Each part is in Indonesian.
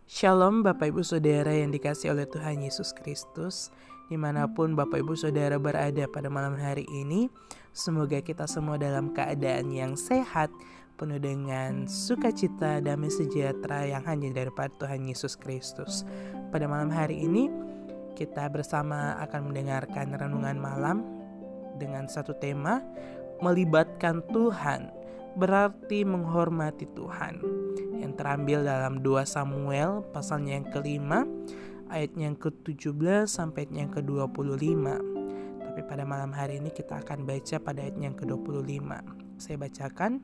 Shalom Bapak Ibu Saudara yang dikasihi oleh Tuhan Yesus Kristus, dimanapun Bapak Ibu Saudara berada pada malam hari ini. Semoga kita semua dalam keadaan yang sehat, penuh dengan sukacita, damai sejahtera yang hanya daripada Tuhan Yesus Kristus. Pada malam hari ini kita bersama akan mendengarkan renungan malam dengan satu tema, melibatkan Tuhan berarti menghormati Tuhan, yang terambil dalam 2 Samuel pasalnya yang ke-5 ayatnya yang ke-17 sampai ayatnya yang ke-25. Tapi pada malam hari ini kita akan baca pada ayatnya yang ke-25. Saya bacakan.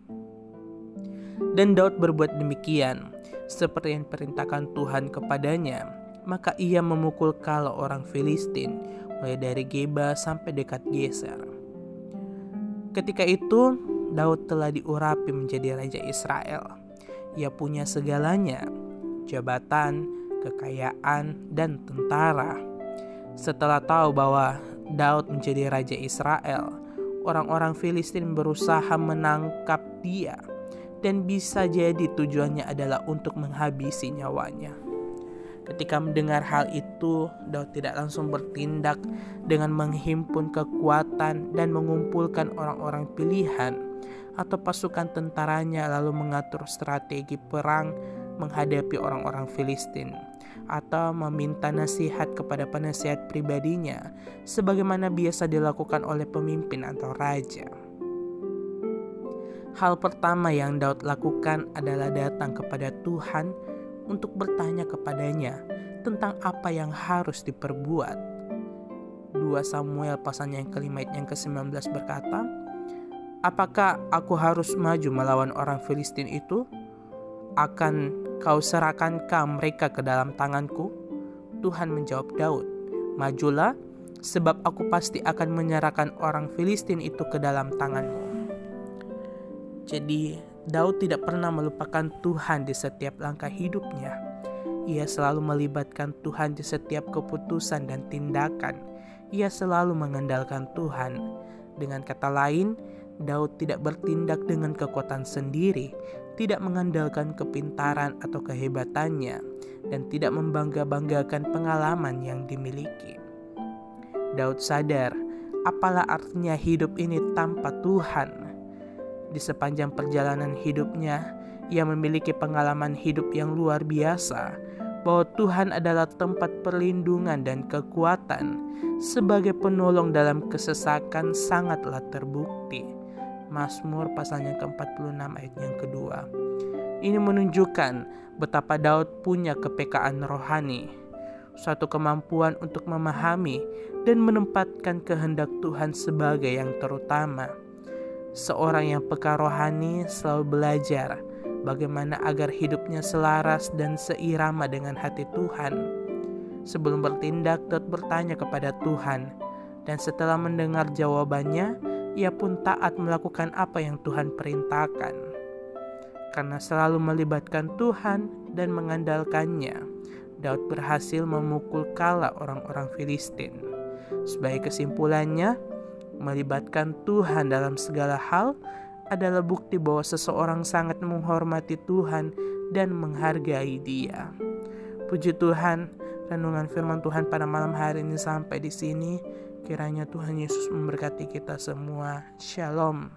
Dan Daud berbuat demikian seperti yang diperintahkan Tuhan kepadanya, maka ia memukul kala orang Filistin mulai dari Geba sampai dekat Geser. Ketika itu Daud telah diurapi menjadi raja Israel. Ia punya segalanya, jabatan, kekayaan, dan tentara. Setelah tahu bahwa Daud menjadi raja Israel, orang-orang Filistin berusaha menangkap dia, dan bisa jadi tujuannya adalah untuk menghabisi nyawanya. Ketika mendengar hal itu, Daud tidak langsung bertindak dengan menghimpun kekuatan dan mengumpulkan orang-orang pilihan atau pasukan tentaranya lalu mengatur strategi perang menghadapi orang-orang Filistin, atau meminta nasihat kepada penasihat pribadinya sebagaimana biasa dilakukan oleh pemimpin atau raja. Hal pertama yang Daud lakukan adalah datang kepada Tuhan untuk bertanya kepadanya tentang apa yang harus diperbuat. 2 Samuel pasalnya yang ke-5 ayat yang ke-19 berkata, apakah aku harus maju melawan orang Filistin itu? Akan kau serahkankah mereka ke dalam tanganku? Tuhan menjawab Daud, majulah, sebab aku pasti akan menyerahkan orang Filistin itu ke dalam tanganmu. Jadi Daud tidak pernah melupakan Tuhan di setiap langkah hidupnya. Ia selalu melibatkan Tuhan di setiap keputusan dan tindakan. Ia selalu mengandalkan Tuhan. Dengan kata lain, Daud tidak bertindak dengan kekuatan sendiri, tidak mengandalkan kepintaran atau kehebatannya, dan tidak membangga-banggakan pengalaman yang dimiliki. Daud sadar, apalah artinya hidup ini tanpa Tuhan. Di sepanjang perjalanan hidupnya, ia memiliki pengalaman hidup yang luar biasa, bahwa Tuhan adalah tempat perlindungan dan kekuatan, sebagai penolong dalam kesesakan sangatlah terbukti. Mazmur pasalnya ke-46 ayat yang kedua. Ini menunjukkan betapa Daud punya kepekaan rohani, suatu kemampuan untuk memahami dan menempatkan kehendak Tuhan sebagai yang terutama. Seorang yang peka rohani selalu belajar bagaimana agar hidupnya selaras dan seirama dengan hati Tuhan. Sebelum bertindak, Daud bertanya kepada Tuhan, dan setelah mendengar jawabannya, ia pun taat melakukan apa yang Tuhan perintahkan. Karena selalu melibatkan Tuhan dan mengandalkannya, Daud berhasil memukul kala orang-orang Filistin. Sebagai kesimpulannya, melibatkan Tuhan dalam segala hal adalah bukti bahwa seseorang sangat menghormati Tuhan dan menghargai Dia. Puji Tuhan, renungan firman Tuhan pada malam hari ini sampai di sini. Kiranya Tuhan Yesus memberkati kita semua. Shalom.